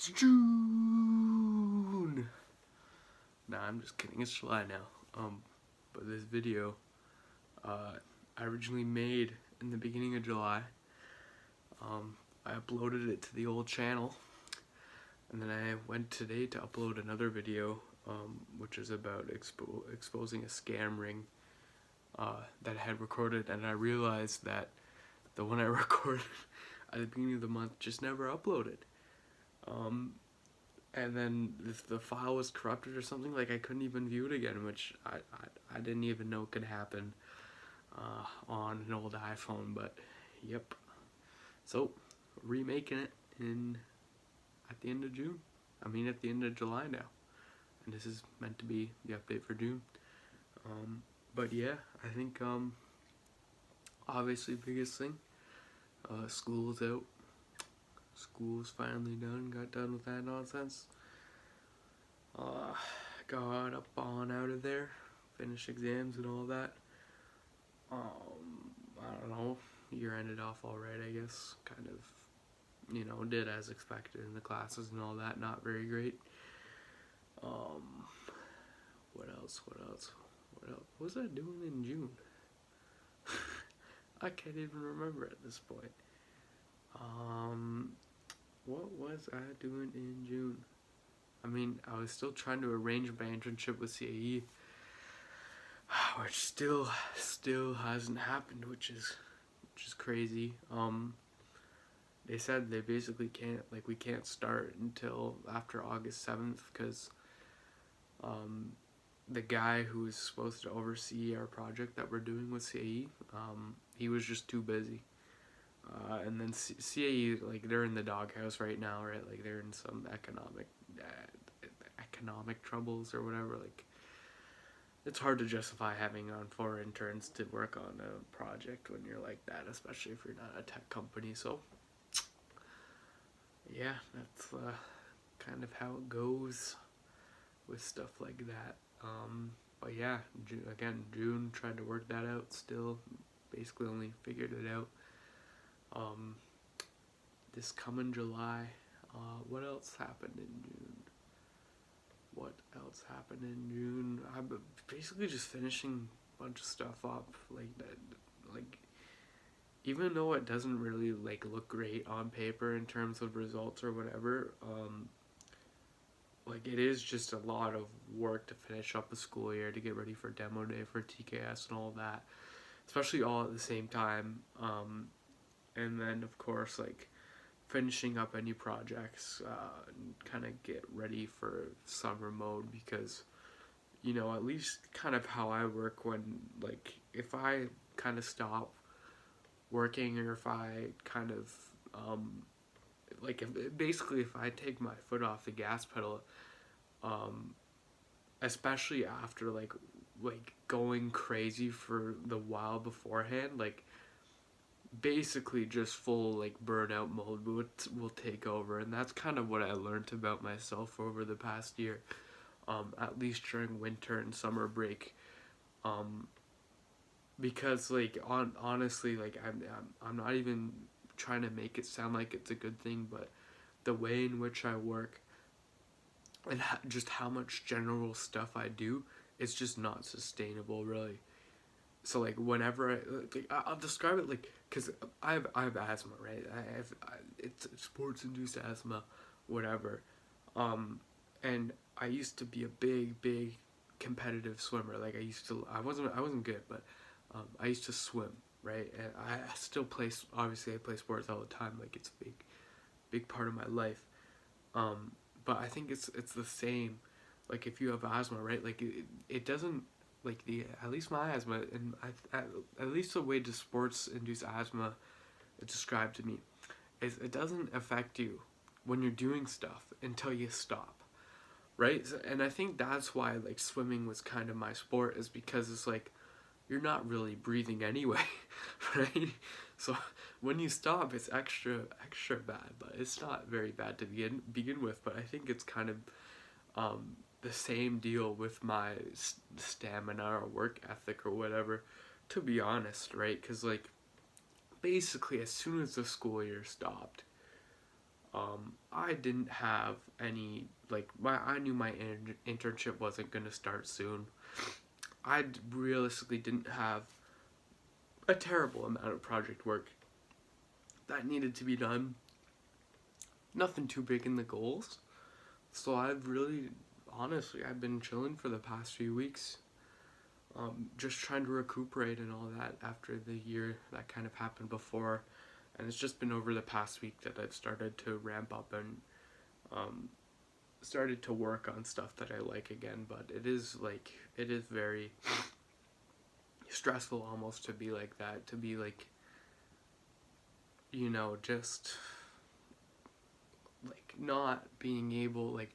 It's June. Nah, I'm just kidding. It's July now. But this video, I originally made in the beginning of July. I uploaded it to the old channel, and then I went today to upload another video, which is about exposing a scam ring that I had recorded, and I realized that the one I recorded at the beginning of the month just never uploaded. And then if the file was corrupted or something, like I couldn't even view it again, which I didn't even know could happen on an old iPhone. But yep, so remaking it at the end of June. I mean at the end of July now, and this is meant to be the update for June. But yeah, I think obviously biggest thing, school's out. School's finally done. Got done with that nonsense. Got up on out of there. Finished exams and all that. I don't know. Year ended off alright, I guess. Kind of, did as expected in the classes and all that. Not very great. What else? What was I doing in June? I can't even remember at this point. What was I doing in June? I mean, I was still trying to arrange my internship with CAE, which still hasn't happened, which is crazy. They said they basically can't, we can't start until after August 7th, because the guy who was supposed to oversee our project that we're doing with CAE, he was just too busy. And then CAE, they're in the doghouse right now, right? They're in some economic troubles or whatever. It's hard to justify having on 4 interns to work on a project when you're like that, especially if you're not a tech company. So yeah, that's kind of how it goes with stuff like that. But yeah, June, tried to work that out. Still basically only figured it out this coming July. What else happened in June? I'm basically just finishing a bunch of stuff up, even though it doesn't really look great on paper in terms of results or whatever. It is just a lot of work to finish up the school year, to get ready for demo day for TKS and all that, especially all at the same time. And then of course finishing up any projects, and kind of get ready for summer mode, because at least kind of how I work, when if I kind of stop working, or if I kind of if I take my foot off the gas pedal, especially after going crazy for the while beforehand, basically just full burnout mode will take over. And that's kind of what I learned about myself over the past year, at least during winter and summer break, because honestly, I'm not even trying to make it sound like it's a good thing, but the way in which I work, and just how much general stuff I do, it's just not sustainable, really. So whenever I'll describe it because I have asthma, right? It's sports induced asthma, whatever. And I used to be a big competitive swimmer. I wasn't good, but I used to swim, right? And I still play. Obviously, I play sports all the time. It's a big part of my life. But I think it's the same. If you have asthma, right? It doesn't. At least my asthma, and at least the way the sports induced asthma is described to me, is it doesn't affect you when you're doing stuff until you stop, right? And I think that's why swimming was kind of my sport, is because it's you're not really breathing anyway, right? So when you stop, it's extra bad, but it's not very bad to begin with. But I think it's kind of the same deal with my stamina or work ethic or whatever, to be honest, right? Because basically as soon as the school year stopped, I didn't have any, like, I knew my internship wasn't going to start soon. I realistically didn't have a terrible amount of project work that needed to be done. Nothing too big in the goals. So honestly, I've been chilling for the past few weeks. Just trying to recuperate and all that after the year that kind of happened before. And it's just been over the past week that I've started to ramp up and started to work on stuff that I like again. But it is very stressful almost to be like that, to be like, just like not being able, like,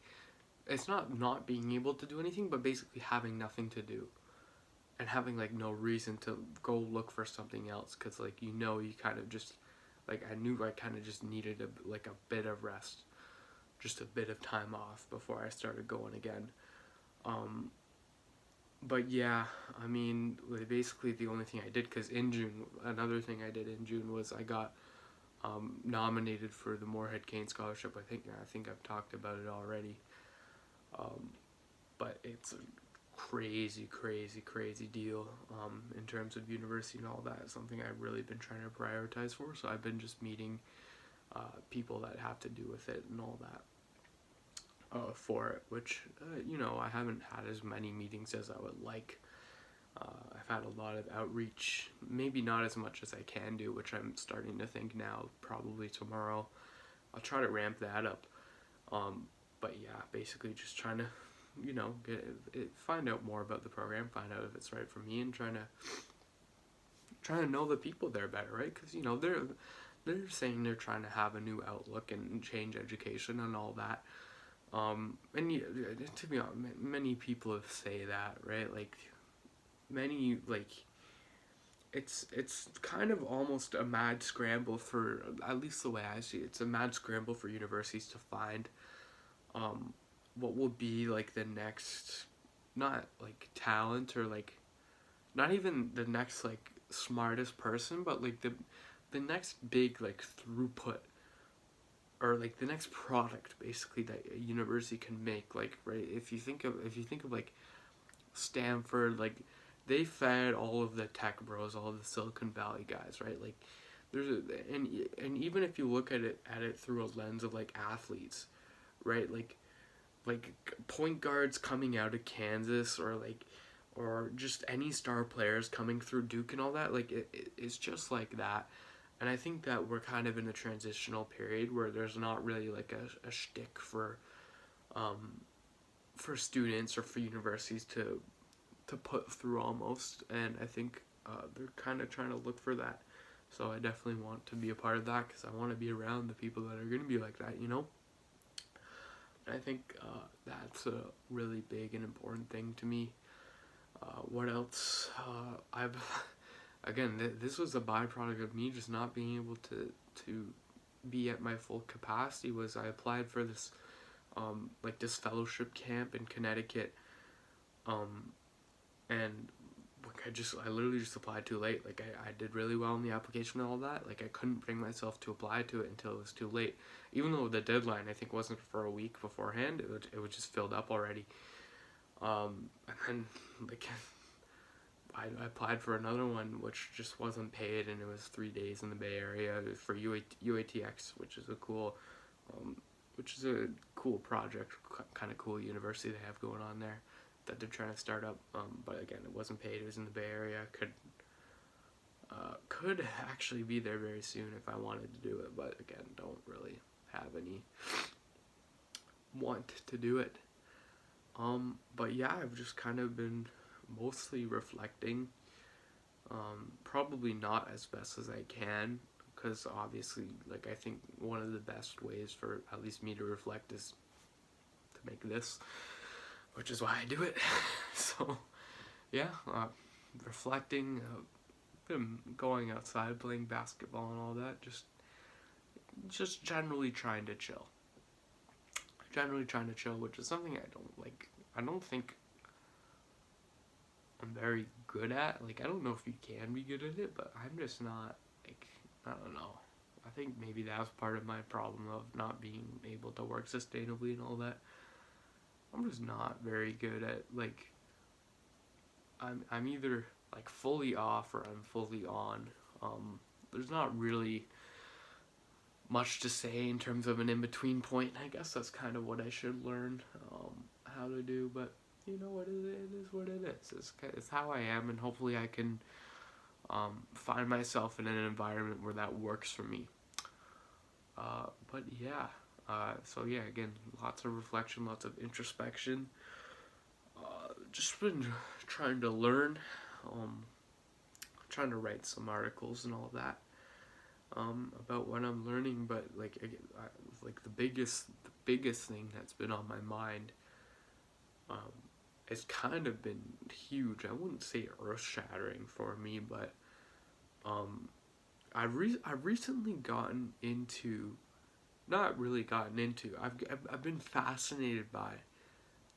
it's not being able to do anything, but basically having nothing to do and having like no reason to go look for something else, because like you kind of just, like, I knew I kind of just needed a bit of rest, just a bit of time off before I started going again. But yeah, I mean, basically the only thing I did, because in June, another thing I did in June was I got nominated for the Moorhead Kane Scholarship. I think I've talked about it already. But it's a crazy deal in terms of university and all that. It's something I've really been trying to prioritize for. So I've been just meeting people that have to do with it and all that for it, which I haven't had as many meetings as I would like. I've had a lot of outreach, maybe not as much as I can do, which I'm starting to think now, probably tomorrow. I'll try to ramp that up. But yeah, basically just trying to, find out more about the program, find out if it's right for me, and trying to know the people there better, right? Because, they're saying they're trying to have a new outlook and change education and all that. And to be honest, many people say that, right? Like, many, like, it's kind of almost a mad scramble for, at least the way I see it, it's a mad scramble for universities to find what will be like the next, not like talent or like, not even the next like smartest person, but like the next big like throughput, or like the next product basically that a university can make. Like, right, if you think of like Stanford, like, they fed all of the tech bros, all of the Silicon Valley guys, right? Like, and even if you look at it through a lens of like athletes, right? Like point guards coming out of Kansas, or just any star players coming through Duke and all that, like it's just like that. And I think that we're kind of in a transitional period where there's not really like a shtick for students or for universities to put through almost, and I think they're kind of trying to look for that. So I definitely want to be a part of that, because I want to be around the people that are going to be like that, And I think that's a really big and important thing to me. What else? I've again, this was a byproduct of me just not being able to be at my full capacity. Was I applied for this this fellowship camp in Connecticut, and I literally just applied too late. Like, I did really well in the application and all that. Like, I couldn't bring myself to apply to it until it was too late. Even though the deadline, I think, wasn't for a week beforehand, it was just filled up already. And then, like, I applied for another one, which just wasn't paid, and it was 3 days in the Bay Area for UATX, which is a cool project, kind of cool university they have going on there that they're trying to start up. But again, it wasn't paid. It was in the Bay Area. Could actually be there very soon if I wanted to do it, but again, don't really have any want to do it. But yeah, I've just kind of been mostly reflecting. Probably not as best as I can, because obviously, like, I think one of the best ways for at least me to reflect is to make this, which is why I do it. So yeah, reflecting, going outside, playing basketball and all that, just generally trying to chill, which is something I don't think I'm very good at. Like, I don't know if you can be good at it, but I'm just not, like, I don't know. I think maybe that was part of my problem of not being able to work sustainably and all that. I'm just not very good at like I'm either like fully off or I'm fully on. There's not really much to say in terms of an in between point. I guess that's kind of what I should learn how to do, but you know what, it is what it is. It's how I am, and hopefully I can find myself in an environment where that works for me. But yeah, so yeah, again, lots of reflection, lots of introspection. Just been trying to learn, um, trying to write some articles and all that about what I'm learning. But like, like the biggest thing that's been on my mind, um, it's kind of been huge. I wouldn't say earth shattering for me, but um, I've recently gotten into, not really gotten into. I've been fascinated by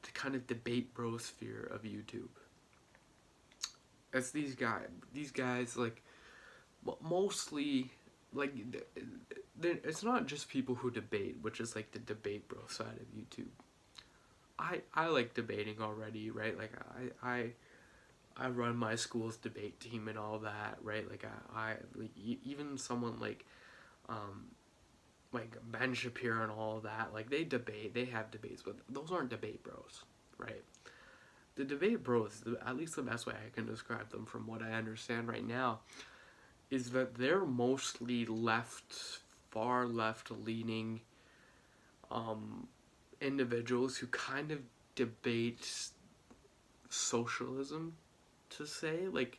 the kind of debate brosphere of YouTube. It's these guys like mostly like it's not just people who debate, which is like the debate bro side of YouTube. I like debating already, right? Like I run my school's debate team and all that, right? Like I like even someone um like Ben Shapiro and all of that, like they debate, they have debates, but those aren't debate bros, right? The debate bros, at least the best way I can describe them from what I understand right now, is that they're mostly left, far left leaning um, individuals who kind of debate socialism, to say. Like,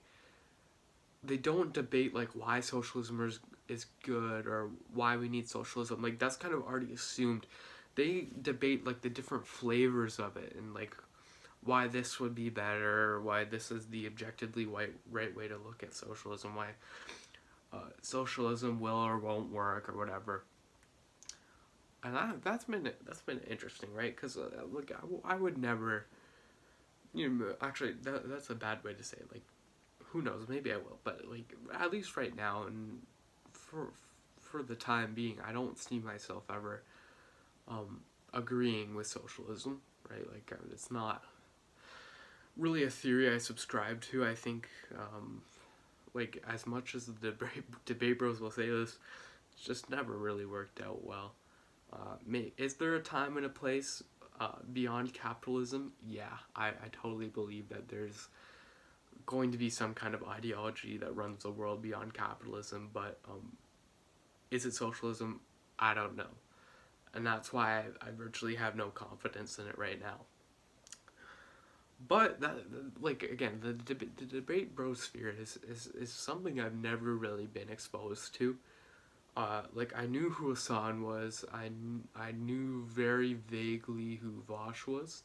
they don't debate, like, why socialism is good or why we need socialism. Like, that's kind of already assumed. They debate, like, the different flavors of it and, like, why this would be better, why this is the objectively right way to look at socialism, why socialism will or won't work or whatever. And that's been interesting, right? Because look, I would never, actually that's a bad way to say it. Like, who knows? Maybe I will, but like at least right now and for for the time being, I don't see myself ever um, agreeing with socialism, right? Like it's not really a theory I subscribe to. I think like as much as the debate bros will say this, it's just never really worked out well. Is there a time and a place beyond capitalism? Yeah, I totally believe that there's going to be some kind of ideology that runs the world beyond capitalism, but is it socialism? I don't know. And that's why I virtually have no confidence in it right now. But that, like again, the debate brosphere is something I've never really been exposed to. Like I knew who Hassan was. I knew very vaguely who Vosh was,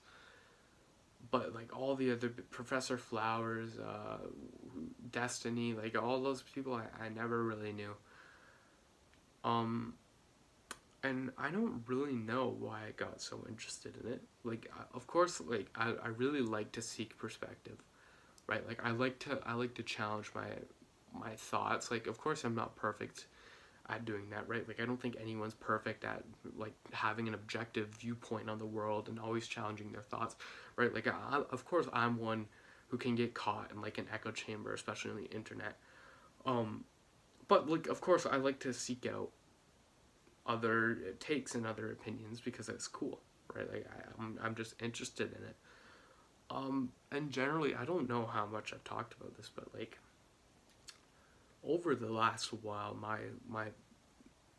but like all the other Professor Flowers, Destiny, like all those people, I never really knew. Um, and I don't really know why I got so interested in it. Like, of course, like I really like to seek perspective, right? Like I like to challenge my thoughts. Like, of course, I'm not perfect at doing that, right? Like I don't think anyone's perfect at like having an objective viewpoint on the world and always challenging their thoughts, right? Like of course I'm one who can get caught in like an echo chamber, especially on the internet. Um, but like of course I like to seek out other takes and other opinions because that's cool, right? Like I'm just interested in it. And generally I don't know how much I've talked about this, but like over the last while, my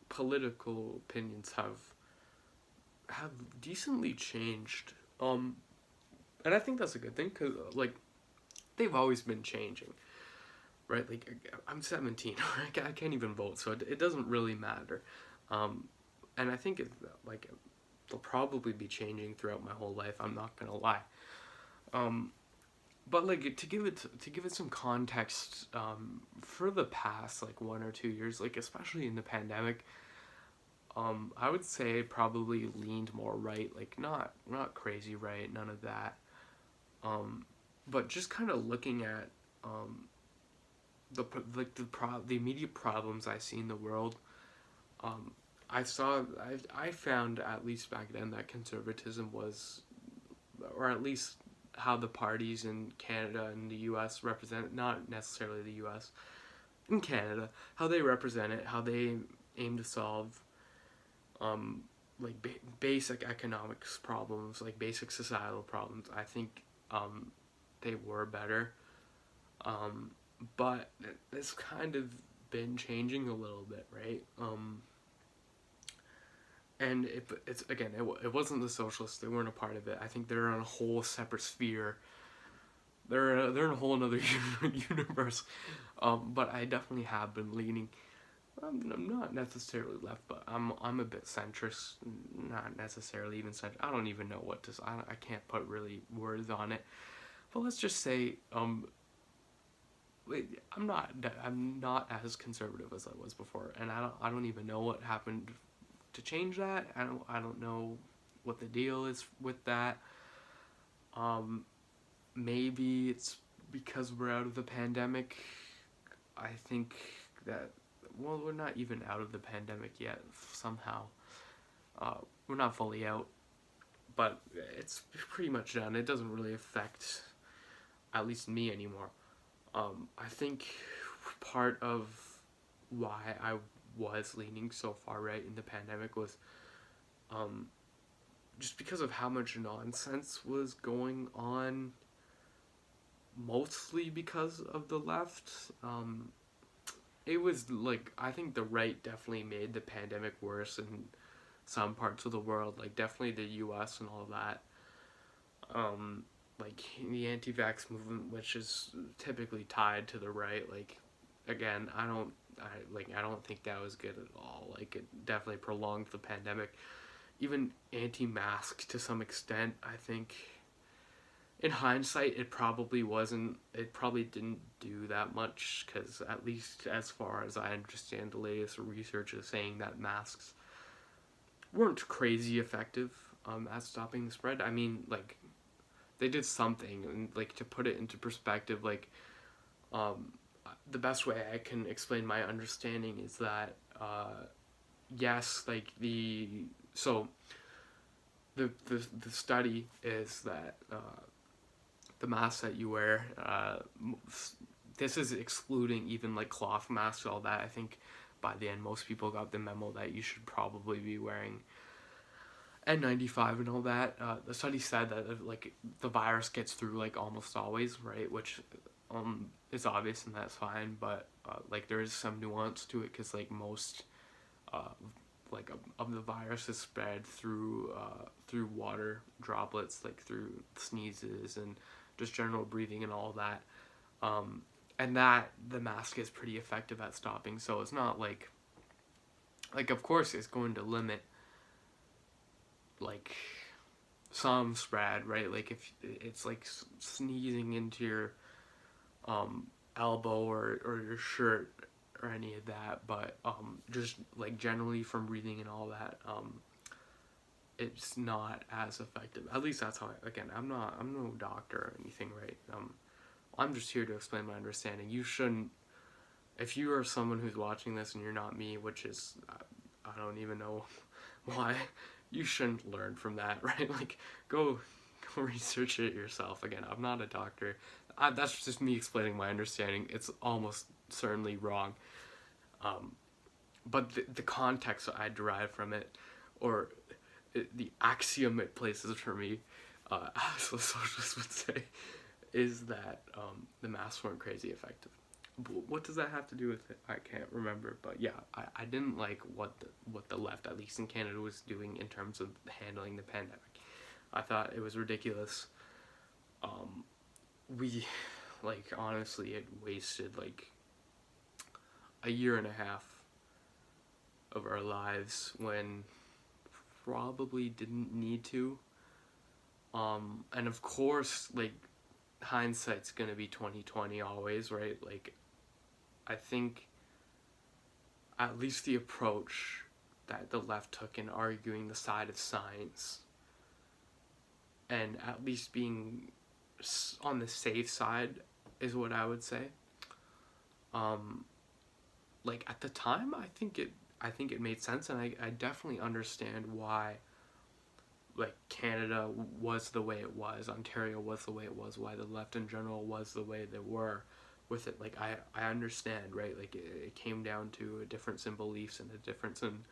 political opinions have decently changed. And I think that's a good thing because like they've always been changing, right? Like I'm 17, I can't even vote, so it doesn't really matter. Um, and I think like they'll probably be changing throughout my whole life. I'm not gonna lie. Um, but like to give it some context, for the past like 1 or 2 years, like especially in the pandemic, I would say probably leaned more right, like not crazy right, none of that. Um, but just kind of looking at um, the immediate problems I see in the world, Um, I found, at least back then, that conservatism was, or at least how the parties in Canada and the U.S. represent, not necessarily the U.S., in Canada, how they represent it, how they aim to solve um, like basic economics problems, like basic societal problems. I think they were better, um, but it's kind of been changing a little bit, right? And it's again, it wasn't the socialists; they weren't a part of it. I think they're on a whole separate sphere. They're in a whole another universe. But I definitely have been leaning. I'm not necessarily left, but I'm a bit centrist. Not necessarily even centrist. I don't even know what to. I can't put really words on it. But let's just say I'm not as conservative as I was before, and I don't even know what happened to change that. I don't know what the deal is with that. Um, Maybe it's because we're out of the pandemic. I think that, well, we're not even out of the pandemic yet. Somehow, we're not fully out, but it's pretty much done. It doesn't really affect, at least me, anymore. I think part of why I was leaning so far right in the pandemic was um, just because of how much nonsense was going on, mostly because of the left. It was like, I think the right definitely made the pandemic worse in some parts of the world, like definitely the U.S. and all of that. Like the anti-vax movement, which is typically tied to the right. Like, again, I don't think that was good at all. Like, it definitely prolonged the pandemic. Even anti-mask to some extent, I think. In hindsight, it probably wasn't. It probably didn't do that much, because at least as far as I understand, the latest research is saying that masks weren't crazy effective at stopping the spread. I mean, like, they did something, and like, to put it into perspective, like, um, the best way I can explain my understanding is that yes, like the study is that the mask that you wear, this is excluding even like cloth masks, all that. I think by the end, most people got the memo that you should probably be wearing N95 and all that. The study said that like the virus gets through like almost always, right? Which is obvious, and that's fine. But like, there is some nuance to it, because like most uh, of the virus is spread through water droplets, like through sneezes and just general breathing and all that. And that the mask is pretty effective at stopping. So it's not like of course it's going to limit like some spread, right? Like if it's like sneezing into your elbow or your shirt or any of that, but just like generally from breathing and all that, it's not as effective. At least that's how again, I'm no doctor or anything, right? I'm just here to explain my understanding. You shouldn't, if you are someone who's watching this and you're not me, which is I don't even know why, you shouldn't learn from that, right? Like, go research it yourself. Again, I'm not a doctor. That's just me explaining my understanding. It's almost certainly wrong. But the context I derive from it, or the axiom it places for me, as the socialists would say, is that the masks weren't crazy effective. What does that have to do with it? I can't remember, but yeah, I didn't like what the left, at least in Canada, was doing in terms of handling the pandemic. I thought it was ridiculous. We, like, honestly, it wasted like a year and a half of our lives when probably didn't need to. And of course, like, hindsight's gonna be 2020 always, right? Like, I think at least the approach that the left took in arguing the side of science, and at least being on the safe side, is what I would say. Like, at the time, I think I think it made sense, and I definitely understand why, like, Canada was the way it was, Ontario was the way it was, why the left in general was the way they were with it. Like, I understand, right? Like, it came down to a difference in beliefs and a difference in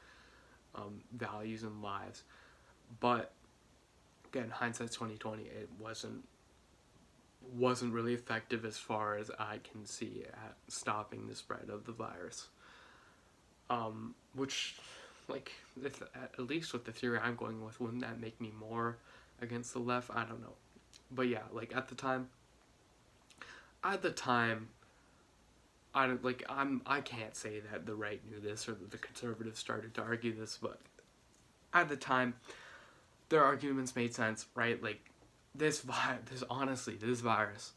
values and lives. But again, hindsight's 2020. It wasn't really effective as far as I can see at stopping the spread of the virus. Which, like, if, at least with the theory I'm going with, wouldn't that make me more against the left? I don't know. But yeah, like, at the time, I can't say that the right knew this or that the conservatives started to argue this, but at the time, their arguments made sense, right? Like, this virus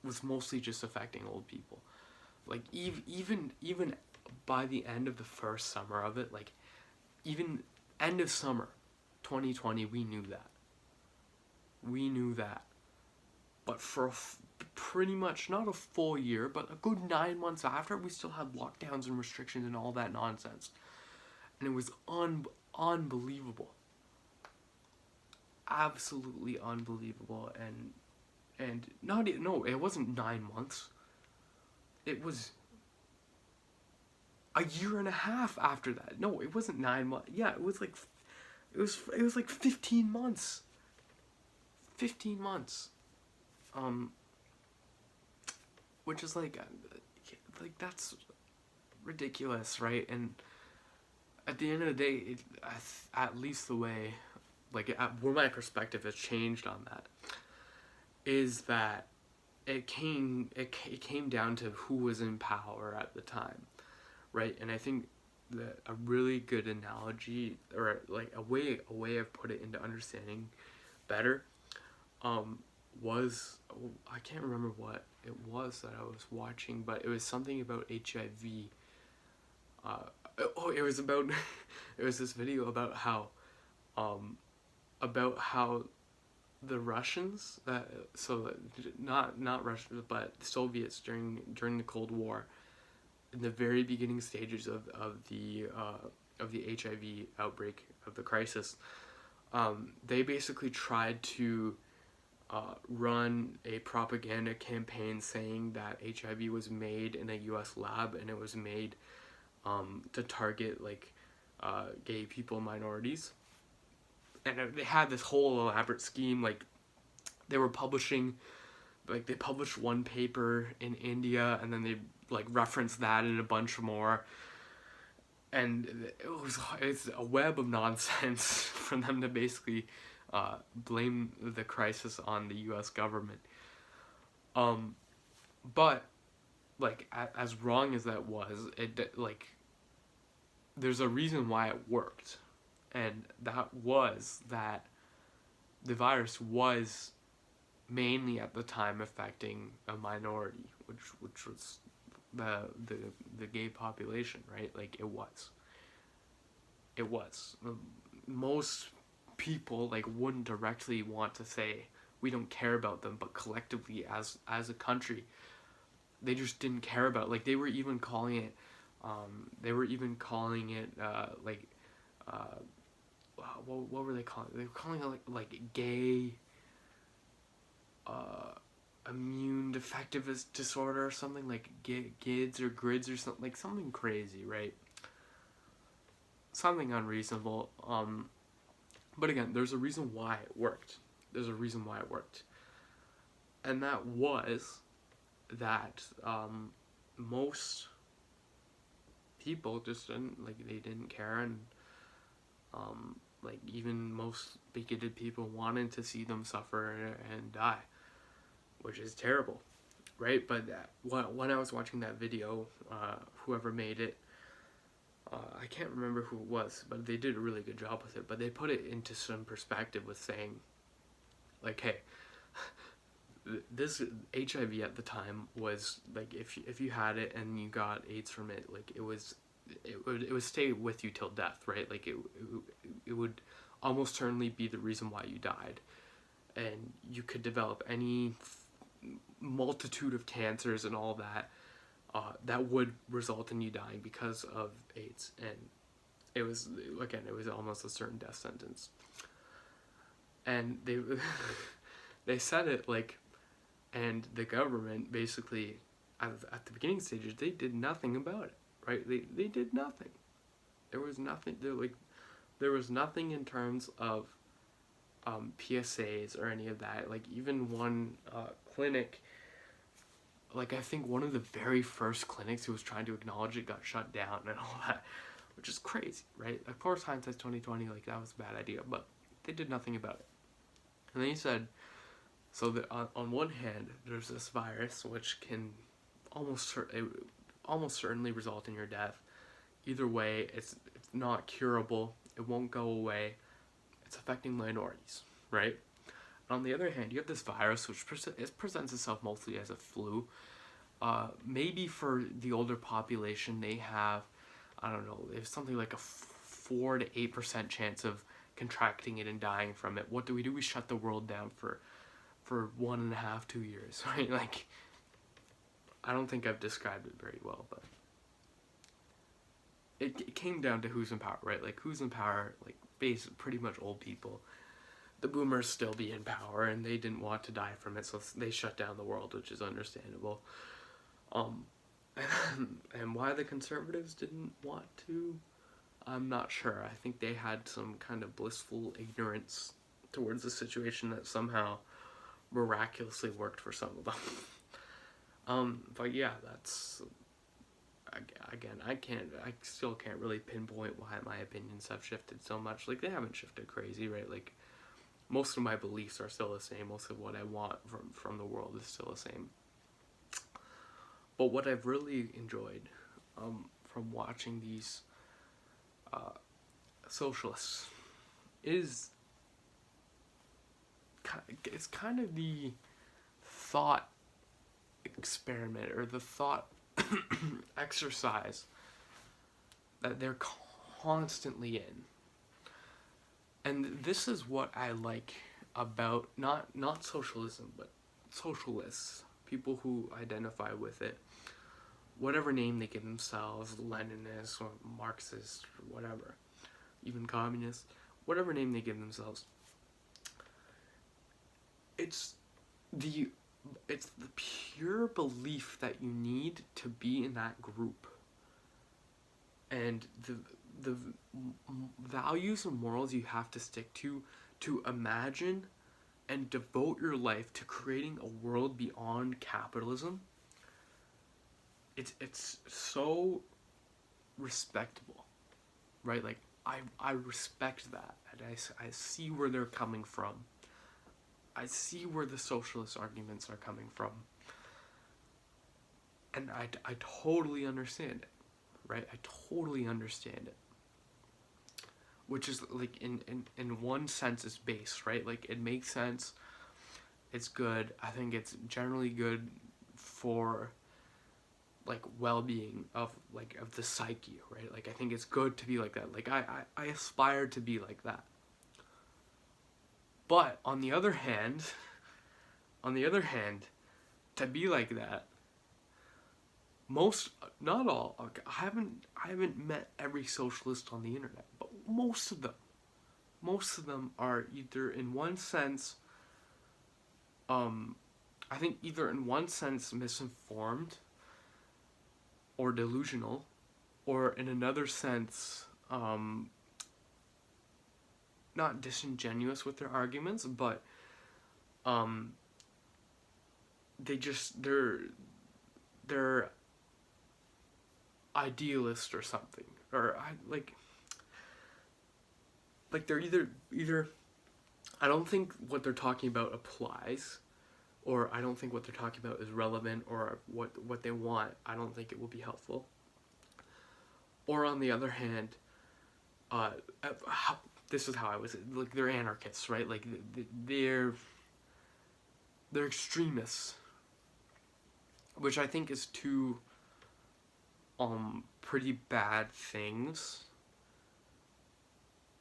was mostly just affecting old people. Like, even by the end of the first summer of it, like, even end of summer 2020, we knew that. But for pretty much not a full year, but a good 9 months after, we still had lockdowns and restrictions and all that nonsense, and it was unbelievable, absolutely unbelievable. And not no, it wasn't 9 months. It was a year and a half after that. No, it wasn't 9 months. Yeah, it was like 15 months. 15 months. Which is like that's ridiculous, right? And at the end of the day, at least the way, like, where my perspective has changed on that is that it came down to who was in power at the time, right? And I think that a really good analogy, or like a way of putting it into understanding better, was, I can't remember what it was that I was watching, but it was something about HIV. It was about it was this video about how the Russians, not Russians, but Soviets during the Cold War, in the very beginning stages of the HIV outbreak, of the crisis, they basically tried to run a propaganda campaign saying that HIV was made in a U.S. lab, and it was made to target, like, gay people, minorities. And they had this whole elaborate scheme. Like, they published one paper in India, and then they, like, referenced that in a bunch more, and it's a web of nonsense for them to basically blame the crisis on the U.S. government. But, like, as wrong as that was, it, like, there's a reason why it worked, and that was that the virus was mainly at the time affecting a minority, which was the gay population, right? Like, it was most people, like, wouldn't directly want to say we don't care about them, but collectively as a country, they just didn't care about it. Like, they were even calling it what were they calling it? They were calling it like gay immune defectivist disorder, or something, like GIDS or GRIDS or something, like something crazy, right? Something unreasonable. But again, there's a reason why it worked. And that was that most people just they didn't care, and like, even most bigoted people wanted to see them suffer and die, which is terrible, right? But when I was watching that video, whoever made it, I can't remember who it was, but they did a really good job with it. But they put it into some perspective with saying, like, hey, this HIV at the time was, like, if you had it and you got AIDS from it, like, it would stay with you till death, right? Like, it would almost certainly be the reason why you died, and you could develop any multitude of cancers and all that, that would result in you dying because of AIDS, and it was almost a certain death sentence. And they they said it like, and the government basically at the beginning stages they did nothing about it, right? They did nothing. There was nothing. There was nothing in terms of PSAs or any of that. Like even one clinic, like I think one of the very first clinics who was trying to acknowledge it got shut down and all that, which is crazy, right? Of course, hindsight's 2020. Like that was a bad idea, but they did nothing about it. And then he said, so that on one hand, there's this virus which can almost certainly result in your death. Either way, it's not curable. It won't go away. It's affecting minorities, right? And on the other hand, you have this virus which presents itself mostly as a flu. Maybe for the older population, they have, I don't know, there's something like a 4 to 8% chance of contracting it and dying from it. What do? We shut the world down for 1.5, 2 years, right? Like, I don't think I've described it very well, but it came down to who's in power, right? Like, who's in power, like, pretty much old people. The boomers still be in power, and they didn't want to die from it, so they shut down the world, which is understandable. And why the conservatives didn't want to, I'm not sure. I think they had some kind of blissful ignorance towards the situation that somehow miraculously worked for some of them. But yeah, that's, again, I still can't really pinpoint why my opinions have shifted so much. Like, they haven't shifted crazy, right? Like, most of my beliefs are still the same. Most of what I want from the world is still the same. But what I've really enjoyed from watching these socialists is it's kind of the thought experiment or the thought exercise that they're constantly in. And this is what I like about not socialism, but socialists, people who identify with it, whatever name they give themselves, Leninist or Marxist or whatever, even communist, whatever name they give themselves. It's the pure belief that you need to be in that group, and the values and morals you have to stick to imagine and devote your life to creating a world beyond capitalism. It's so respectable, right? Like, I respect that, and I see where they're coming from. I see where the socialist arguments are coming from, and I totally understand it, right? I totally understand it. Which is, like, in one sense is base, right? Like, it makes sense. It's good. I think it's generally good for, like, well-being of the psyche, right? Like, I think it's good to be like that. Like, I aspire to be like that. But on the other hand, to be like that, not all, I haven't met every socialist on the internet, but most of them are either in one sense, I think either in one sense misinformed or delusional, or in another sense, not disingenuous with their arguments, but they're idealist or something, or they're either I don't think what they're talking about applies, or I don't think what they're talking about is relevant, or what they want, I don't think it will be helpful. Or on the other hand, this is how I was, like, they're anarchists, right? Like, they're extremists, which I think is two pretty bad things.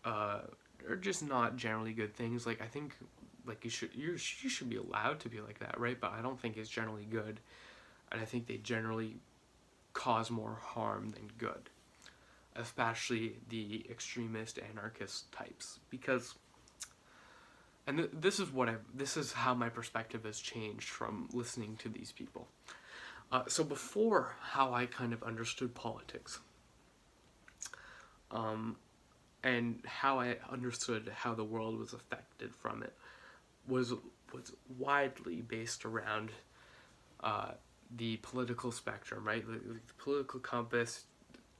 Or just not generally good things. Like, I think, like, you should be allowed to be like that, right? But I don't think it's generally good, and I think they generally cause more harm than good, especially the extremist anarchist types. Because, and this is how my perspective has changed from listening to these people. So before, how I kind of understood politics, and how I understood how the world was affected from it, was widely based around the political spectrum, right? The political compass.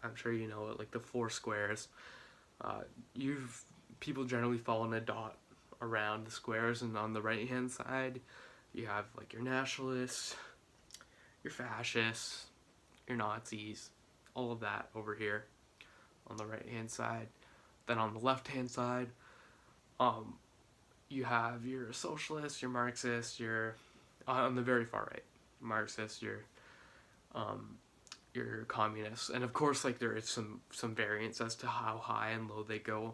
I'm sure you know it, like the four squares. You've People generally fall in a dot around the squares, and on the right hand side, you have like your nationalists, your fascists, your Nazis, all of that over here on the right hand side. Then on the left hand side, you have your socialists, your Marxists, your on the very far right, Marxists, your communists, and of course, like there is some variance as to how high and low they go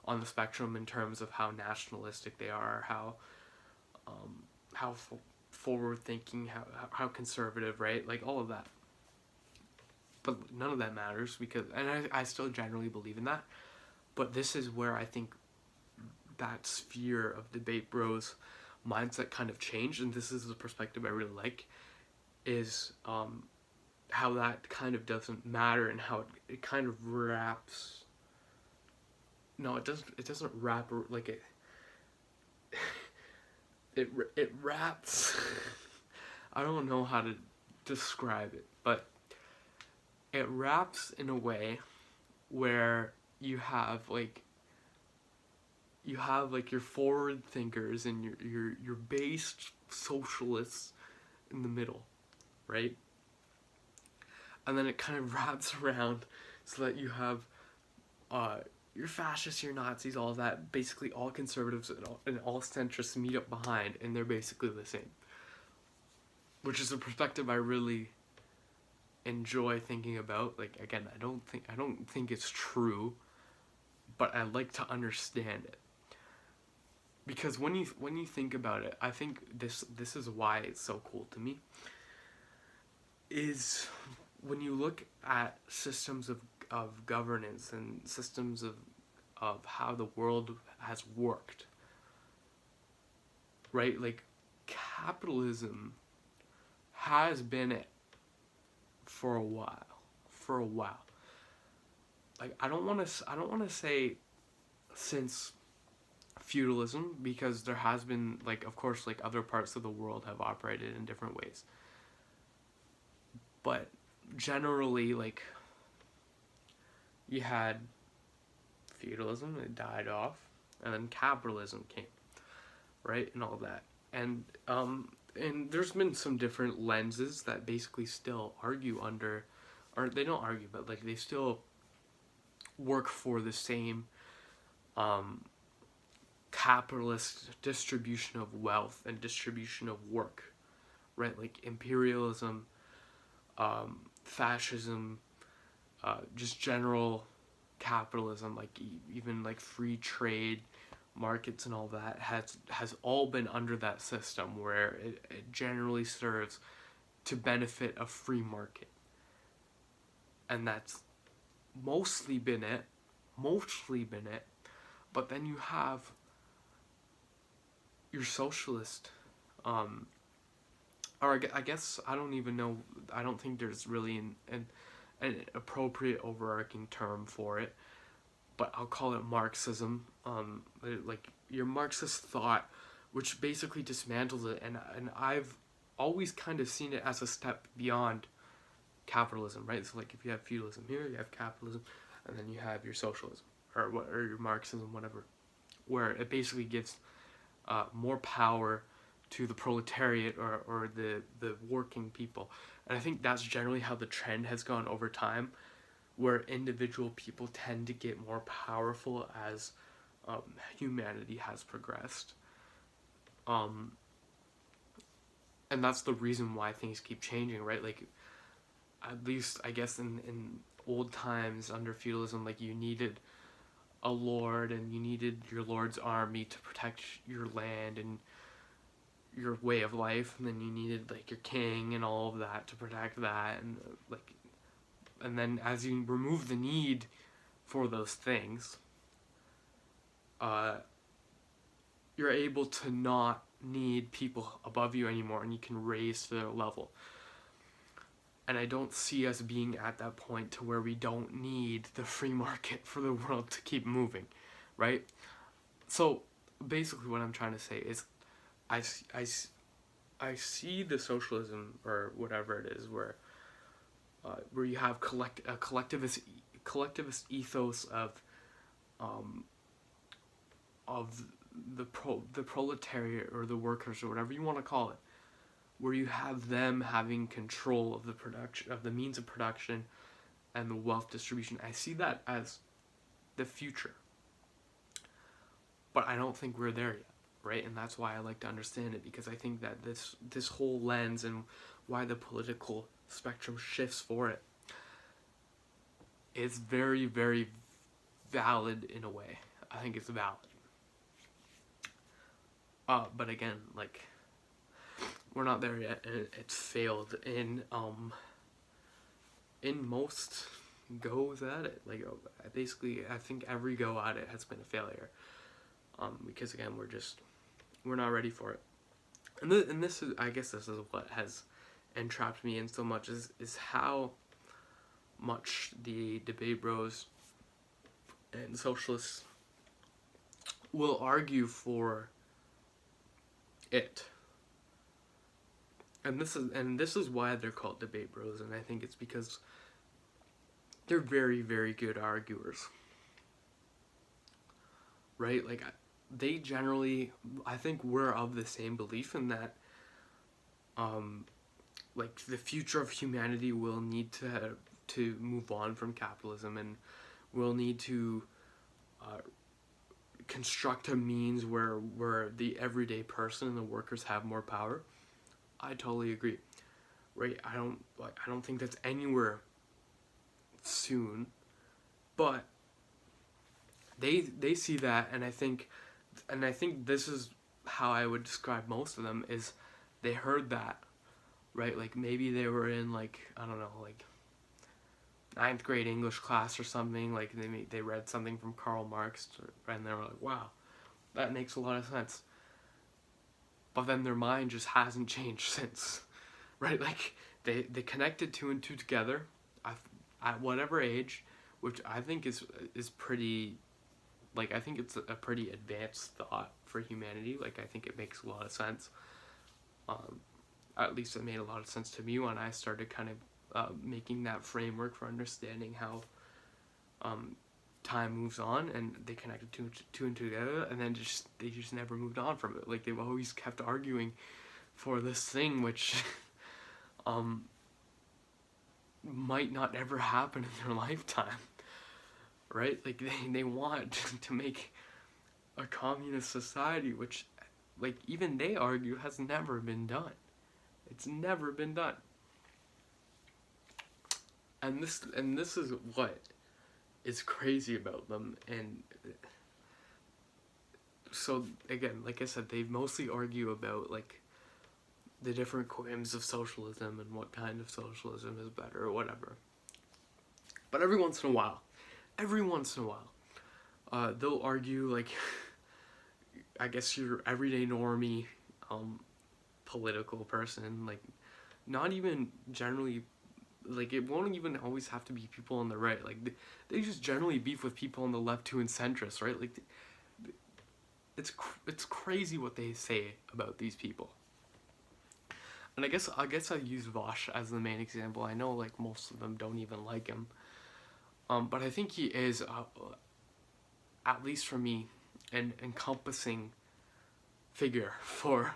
on the spectrum in terms of how nationalistic they are, how forward thinking, how conservative, right? Like all of that. But none of that matters because, and I still generally believe in that. But this is where I think that sphere of debate bros mindset kind of changed, and this is the perspective I really like, is how that kind of doesn't matter and how it kind of wraps. No, it doesn't wrap like it. It wraps. I don't know how to describe it, but it wraps in a way where you have like your forward thinkers and your based socialists in the middle, right? And then it kind of wraps around so that you have your fascists, your Nazis, all of that, basically all conservatives and all centrists meet up behind, and they're basically the same. Which is a perspective I really enjoy thinking about. Like again, I don't think it's true, but I like to understand it. Because when you think about it, I think this is why it's so cool to me. Is when you look at systems of governance and systems of how the world has worked, right? Like capitalism has been it for a while. Like I don't want to say since feudalism, because there has been, like, of course, like other parts of the world have operated in different ways. But generally, like, you had feudalism, it died off, and then capitalism came, right, and all that. And there's been some different lenses that basically still argue under, or they don't argue, but like they still work for the same capitalist distribution of wealth and distribution of work, right? Like imperialism, fascism, just general capitalism, like even like free trade markets and all that has all been under that system where it generally serves to benefit a free market. And that's mostly been it. But then you have your socialist, or I guess I don't even know. I don't think there's really an appropriate overarching term for it, but I'll call it Marxism. Like your Marxist thought, which basically dismantles it, and I've always kind of seen it as a step beyond capitalism, right? So like if you have feudalism here, you have capitalism, and then you have your socialism or your Marxism, whatever, where it basically gives more power to the proletariat or the working people. And I think that's generally how the trend has gone over time, where individual people tend to get more powerful as humanity has progressed. And that's the reason why things keep changing, right? Like, at least, I guess, in old times under feudalism, like, you needed a lord, and you needed your lord's army to protect your land and your way of life, and then you needed, like, your king and all of that to protect that, and, like, and then as you remove the need for those things, you're able to not need people above you anymore, and you can raise to their level. And I don't see us being at that point to where we don't need the free market for the world to keep moving, right? So basically what I'm trying to say is I see the socialism or whatever it is where you have a collectivist ethos of the proletariat or the workers or whatever you want to call it, where you have them having control of the production of the means of production and the wealth distribution. I see that as the future, but I don't think we're there yet, right? And that's why I like to understand it, because I think that this whole lens and why the political spectrum shifts for it is very, very valid in a way. I think it's valid. But again, like, we're not there yet, and it's failed in most goes at it. Like, basically, I think every go at it has been a failure. Because again, we're not ready for it. And this is, I guess this is what has entrapped me in so much is how much the debate bros and socialists will argue for it. And this is why they're called debate bros, and I think it's because they're very, very good arguers. Right? Like, they generally, I think we're of the same belief in that like, the future of humanity will need to move on from capitalism, and we'll need to construct a means where the everyday person and the workers have more power. I totally agree. Right? I don't think that's anywhere soon, but they see that, and I think this is how I would describe most of them, is they heard that, right? Like, maybe they were in, like, I don't know, like 9th grade English class or something, like they read something from Karl Marx, and they were like, wow, that makes a lot of sense. But then their mind just hasn't changed since, right? Like, they connected two and two together at whatever age, which I think is pretty, like, I think it's a pretty advanced thought for humanity. Like, I think it makes a lot of sense. At least it made a lot of sense to me when I started kind of making that framework for understanding how time moves on, and they connected two and two together, and then they just never moved on from it. Like, they've always kept arguing for this thing which might not ever happen in their lifetime, right? Like, they want to make a communist society, which, like, even they argue has never been done. It's never been done. And this is what is crazy about them. And so, again, like I said, they mostly argue about, like, the different quims of socialism and what kind of socialism is better or whatever. But every once in a while, they'll argue, like, I guess your everyday normie political person, like, not even generally, like, it won't even always have to be people on the right. Like, they just generally beef with people on the left too, and centrist, right? Like, it's crazy what they say about these people. And I guess I use Vosh as the main example. I know, like, most of them don't even like him, but I think he is, at least for me, an encompassing figure for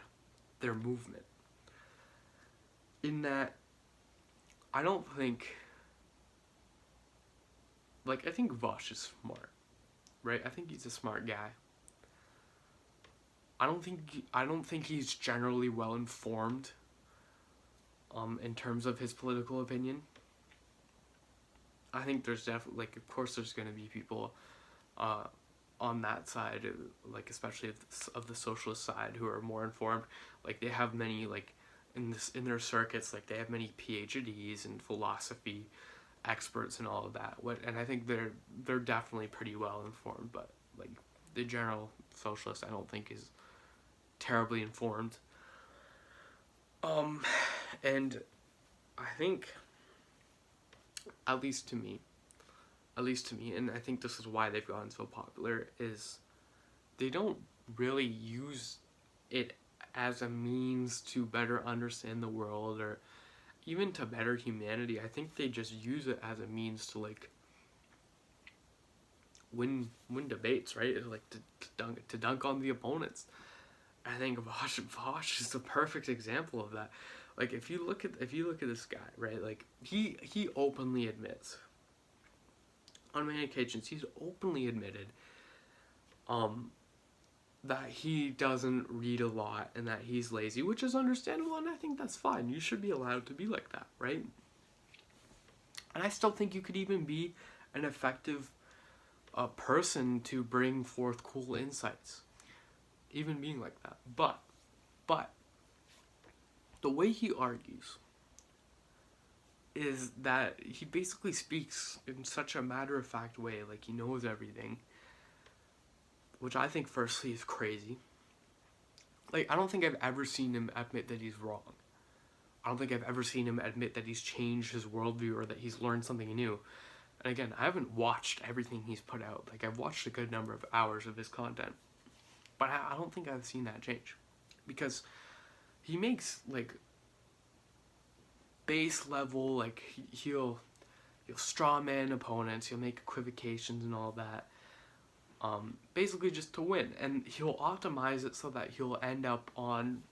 their movement. In that, I don't think, like, I think Vosh is smart, right? I think he's a smart guy. I don't think he's generally well informed in terms of his political opinion. I think there's definitely, like, of course there's going to be people on that side, like, especially of the socialist side, who are more informed. Like, they have many, like, in their circuits, like, they have many PhDs in philosophy experts and all of that. And I think they're definitely pretty well informed, but like the general socialist, I don't think is terribly informed. And I think, at least to me, and I think this is why they've gotten so popular, is they don't really use it as a means to better understand the world or even to better humanity. I think they just use it as a means to like win debates, right? It's like to dunk on the opponents. I think Vosh is the perfect example of that. Like if you look at this guy, right? Like he openly admits on many occasions he's openly admitted that he doesn't read a lot and that he's lazy, which is understandable, and I think that's fine. You should be allowed to be like that, right? And I still think you could even be an effective person to bring forth cool insights, even being like that. But the way he argues is that he basically speaks in such a matter-of-fact way, like he knows everything, which I think firstly is crazy. Like, I don't think I've ever seen him admit that he's wrong. I don't think I've ever seen him admit that he's changed his worldview or that he's learned something new. And again, I haven't watched everything he's put out. Like, I've watched a good number of hours of his content. But I don't think I've seen that change. Because he makes, like, base level, like, he'll straw man opponents, he'll make equivocations and all that. Basically just to win, and he'll optimize it so that he'll end up on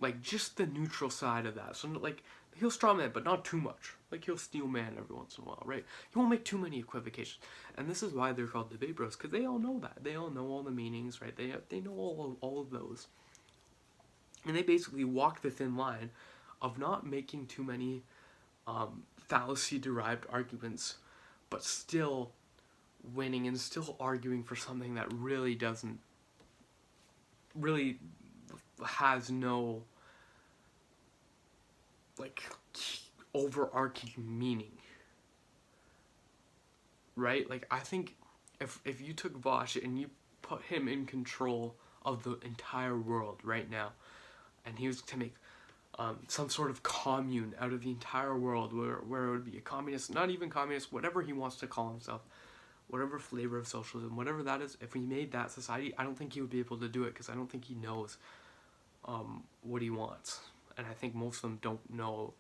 like just the neutral side of that. So like he'll strawman, but not too much. Like he'll steel man every once in a while, right? He won't make too many equivocations, and this is why they're called debate bros, because they all know that. They all know all the meanings, right? They know all of those, and they basically walk the thin line of not making too many fallacy derived arguments, but still winning and still arguing for something that really has no like overarching meaning, right? Like I think if you took Vosh and you put him in control of the entire world right now, and he was to make some sort of commune out of the entire world where it would be a communist, not even communist, whatever he wants to call himself, whatever flavor of socialism, whatever that is, if we made that society, I don't think he would be able to do it, because I don't think he knows what he wants. And I think most of them don't know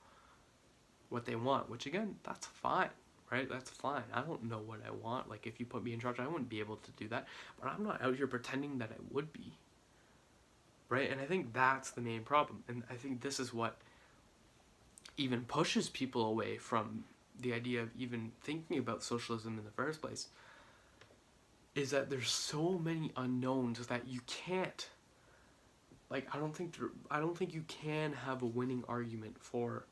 what they want, which again, that's fine, right? That's fine. I don't know what I want. Like, if you put me in charge, I wouldn't be able to do that. But I'm not out here pretending that I would be, right? And I think that's the main problem. And I think this is what even pushes people away from the idea of even thinking about socialism in the first place, is that there's so many unknowns that you can't, like, I don't think you can have a winning argument for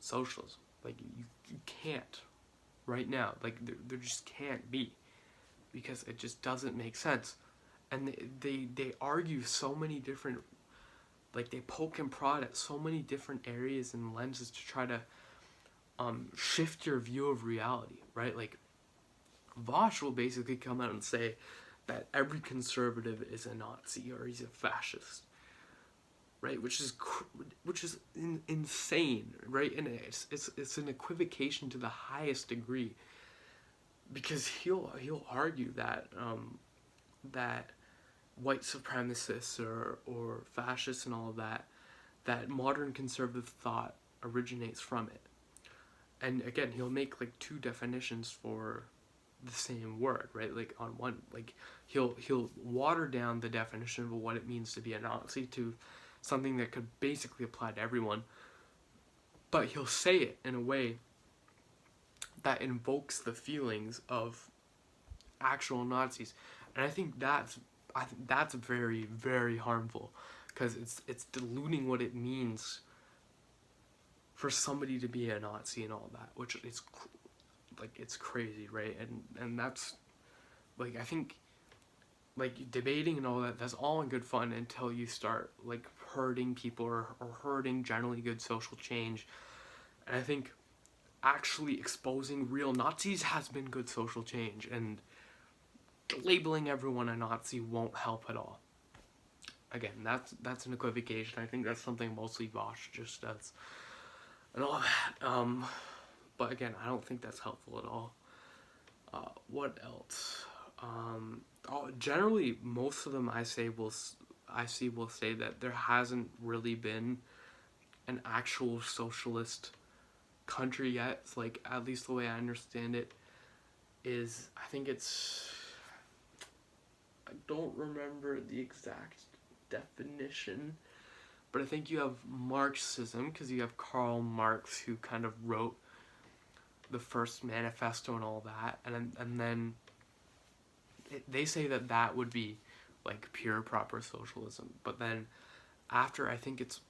socialism. Like, you can't right now. Like, there just can't be, because it just doesn't make sense. And they argue so many different, like, they poke and prod at so many different areas and lenses to try to shift your view of reality, right? Like, Vosh will basically come out and say that every conservative is a Nazi or he's a fascist, right? Which is insane, right? And it's an equivocation to the highest degree, because he'll argue that that white supremacists or fascists and all of that modern conservative thought originates from it. And again, he'll make like two definitions for the same word, right? Like on one, like he'll water down the definition of what it means to be a Nazi to something that could basically apply to everyone, but he'll say it in a way that invokes the feelings of actual Nazis. And I think that's very, very harmful, because it's diluting what it means for somebody to be a Nazi and all that, which is like, it's crazy, right? And that's like, I think like debating and all that, that's all in good fun until you start like hurting people or hurting generally good social change. And I think actually exposing real Nazis has been good social change, and labeling everyone a Nazi won't help at all. Again, that's an equivocation. I think that's something mostly Vosh just does, and all that. But again, I don't think that's helpful at all. What else? Generally, most of them I see will say that there hasn't really been an actual socialist country yet. It's like, at least the way I understand it is, I think it's, I don't remember the exact definition, but I think you have Marxism, because you have Karl Marx, who kind of wrote the first manifesto and all that, and then they say that would be like pure proper socialism. But then after, I think it's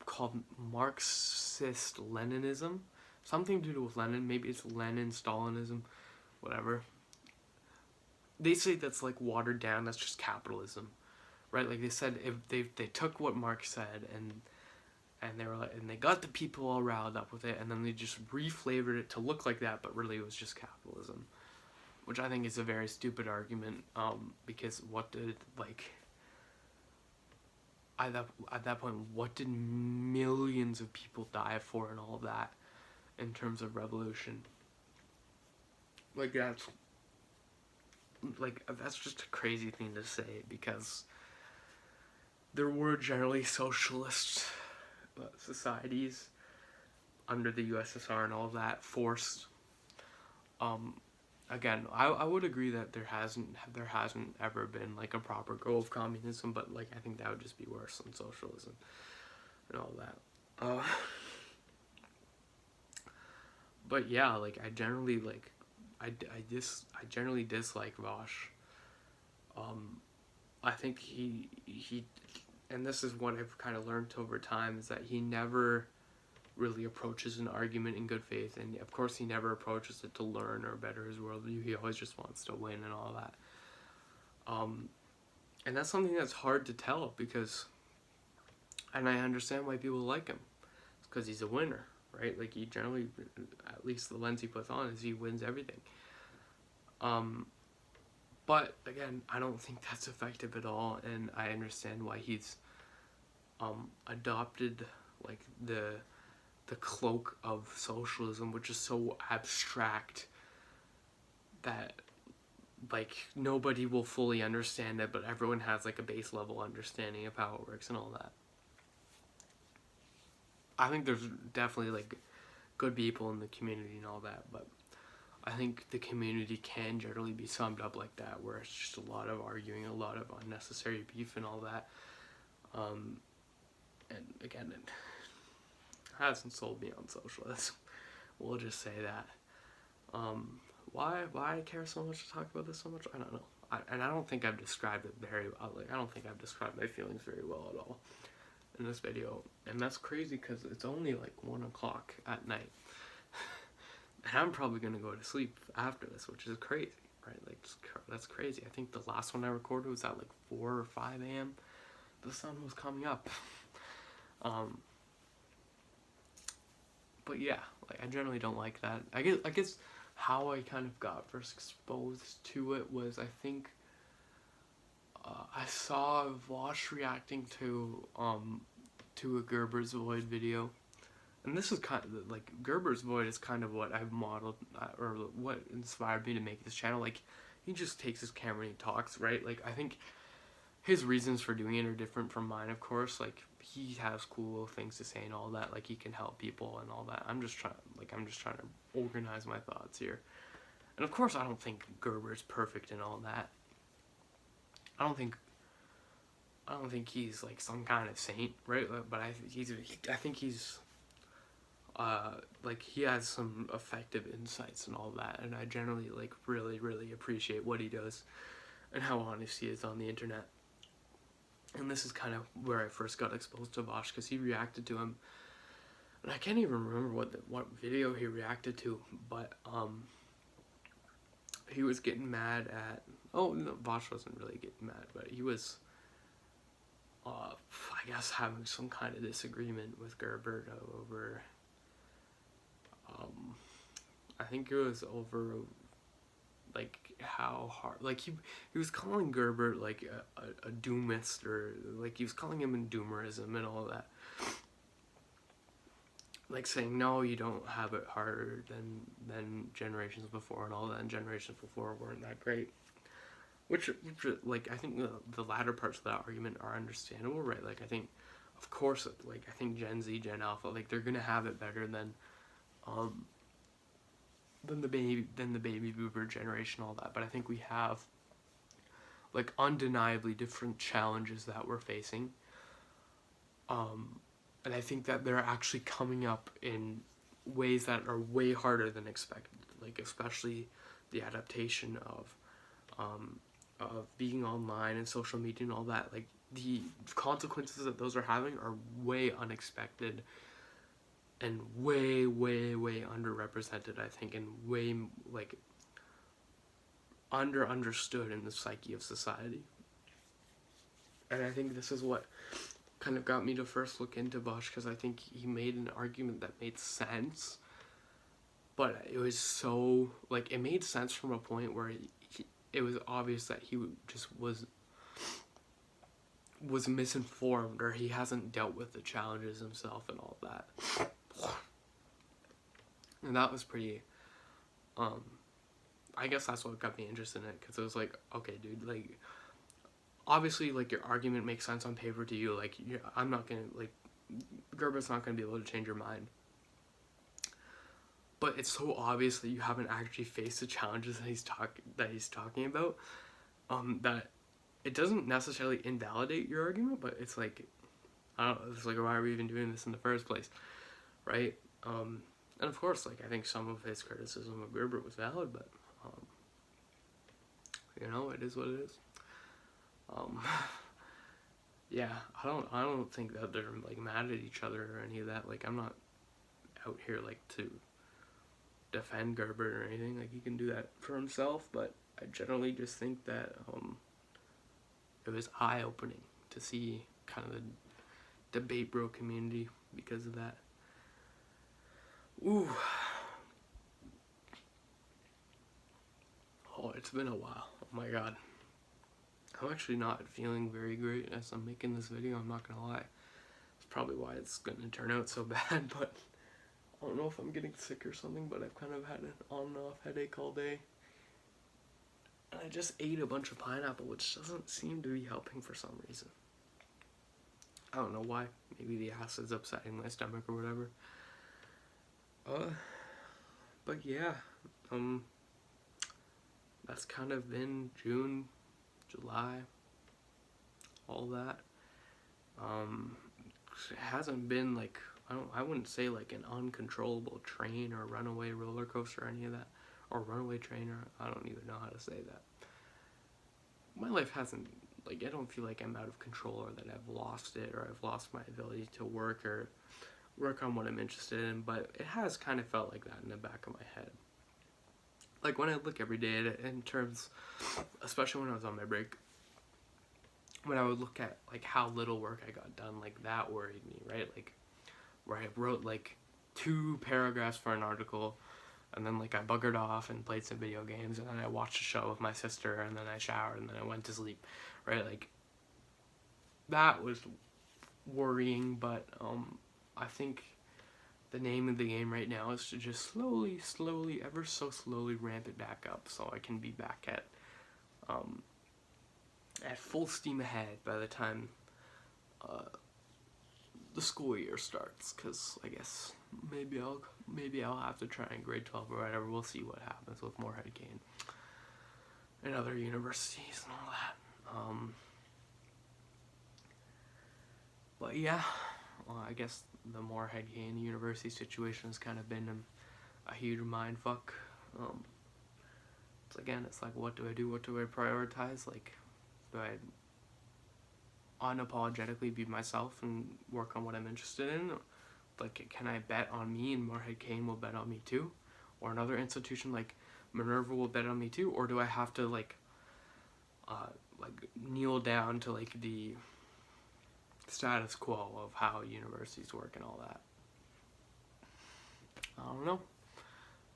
called Marxist Leninism, something to do with Lenin, maybe it's Lenin Stalinism, whatever. They say that's like watered down, that's just capitalism, right? Like they said, if they took what Marx said and they were like, and they got the people all riled up with it, and then they just reflavored it to look like that, but really it was just capitalism, which I think is a very stupid argument, because what did, like, at that point, what did millions of people die for and all that in terms of revolution? Like, that's just a crazy thing to say, because there were generally socialist societies under the USSR and all of that forced. Again, I would agree that there hasn't ever been like a proper go of communism, but like I think that would just be worse than socialism and all that. But yeah, like I generally like I generally dislike Vosh. I think he and this is what I've kind of learned over time, is that he never really approaches an argument in good faith, and of course he never approaches it to learn or better his worldview. He always just wants to win and all that. And that's something that's hard to tell, because, and I understand why people like him. It's because he's a winner, right? Like he generally, at least the lens he puts on is he wins everything. But again, I don't think that's effective at all, and I understand why he's adopted like the cloak of socialism, which is so abstract that like nobody will fully understand it, but everyone has like a base level understanding of how it works and all that. I think there's definitely like good people in the community and all that, but I think the community can generally be summed up like that, where it's just a lot of arguing, a lot of unnecessary beef and all that. And again, it hasn't sold me on socialism. We'll just say that. Why I care so much to talk about this so much, I don't know. I don't think I've described it very well. Like I don't think I've described my feelings very well at all in this video, and that's crazy because it's only like 1 o'clock at night. And I'm probably gonna go to sleep after this, which is crazy, right? Like, that's crazy. I think the last one I recorded was at like 4 or 5 a.m. The sun was coming up. But yeah, like I generally don't like that. I guess how I kind of got first exposed to it was, I think I saw Vosh reacting to a Gerber's Void video. And this is kind of, like, Gerber's Void is kind of what I've modeled, or what inspired me to make this channel. Like, he just takes his camera and he talks, right? Like, I think his reasons for doing it are different from mine, of course. Like, he has cool things to say and all that. Like, he can help people and all that. I'm just trying to organize my thoughts here. And of course, I don't think Gerber's perfect and all that. I don't think he's, like, some kind of saint, right? But I think he's like, he has some effective insights and all that, and I generally, like, really, really appreciate what he does and how honest he is on the internet. And this is kind of where I first got exposed to Vosh, because he reacted to him, and I can't even remember what video he reacted to, but he was getting mad at, oh no, Vosh wasn't really getting mad, but he was I guess having some kind of disagreement with Gerber over I think it was over like how hard, like he was calling Gerber like a doomist, or like he was calling him in doomerism and all that, like saying no, you don't have it harder than generations before and all that, and generations before weren't that great, which like I think the latter parts of that argument are understandable, right? Like I think of course, like I think Gen Z, Gen Alpha, like they're gonna have it better um than the baby boomer generation, all that. But I think we have like undeniably different challenges that we're facing. And I think that they're actually coming up in ways that are way harder than expected. Like especially the adaptation of being online and social media and all that. Like the consequences that those are having are way unexpected and way underrepresented, I think, and way like understood in the psyche of society. And I think this is what kind of got me to first look into Bosch, because I think he made an argument that made sense, but it was so like it made sense from a point where it was obvious that he just was misinformed, or he hasn't dealt with the challenges himself and all that. And that was pretty I guess that's what got me interested in it, because it was like, okay dude, like obviously like your argument makes sense on paper to you, like I'm not gonna like Gerber's not gonna be able to change your mind, but it's so obvious that you haven't actually faced the challenges that he's talking about, that it doesn't necessarily invalidate your argument, but it's like, I don't know, it's like, why are we even doing this in the first place, right? And of course, like I think some of his criticism of Gerber was valid, but you know, it is what it is. Yeah, I don't think that they're like mad at each other or any of that. Like I'm not out here like to defend Gerber or anything. Like he can do that for himself, but I generally just think that it was eye-opening to see kind of the debate bro community because of that. Ooh. Oh, it's been a while. Oh my god. I'm actually not feeling very great as I'm making this video, I'm not gonna lie. It's probably why it's gonna turn out so bad, but I don't know if I'm getting sick or something, but I've kind of had an on and off headache all day. And I just ate a bunch of pineapple, which doesn't seem to be helping for some reason. I don't know why. Maybe the acid's upsetting my stomach or whatever. But yeah, that's kind of been June, July, all that. It hasn't been like, I wouldn't say like an uncontrollable train or runaway roller coaster or any of that, or runaway train, or I don't even know how to say that. My life hasn't, like, I don't feel like I'm out of control or that I've lost it or I've lost my ability to work on what I'm interested in, but it has kind of felt like that in the back of my head. Like when I look every day at it in terms, especially when I was on my break, when I would look at like how little work I got done, like that worried me, right? Like where I wrote like 2 paragraphs for an article, and then like I buggered off and played some video games, and then I watched a show with my sister, and then I showered, and then I went to sleep, right? Like that was worrying, but I think the name of the game right now is to just slowly, ever so slowly ramp it back up, so I can be back at full steam ahead by the time the school year starts. Because I guess maybe I'll have to try in grade 12 or whatever. We'll see what happens with Moorhead Cane and other universities and all that. But yeah, well, I guess the Moorhead Cane University situation has kind of been a huge mindfuck. It's like, what do I do? What do I prioritize? Like, do I unapologetically be myself and work on what I'm interested in? Like, can I bet on me and Moorhead Cane will bet on me too? Or another institution like Minerva will bet on me too? Or do I have to like kneel down to like the status quo of how universities work and all that? I don't know.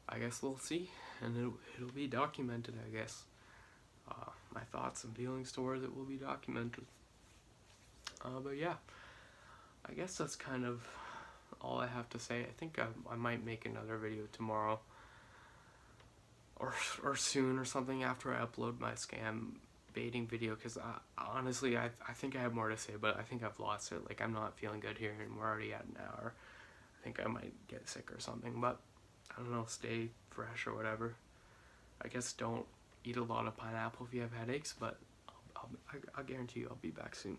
I guess we'll see, and it'll be documented, I guess. My thoughts and feelings towards it will be documented. But yeah, I guess that's kind of all I have to say. I think I might make another video tomorrow or soon or something after I upload my scam baiting video, because honestly I think I have more to say, but I think I've lost it. Like, I'm not feeling good here and we're already at an hour. I think I might get sick or something, but I don't know, stay fresh or whatever. I guess don't eat a lot of pineapple if you have headaches, but I'll guarantee you I'll be back soon.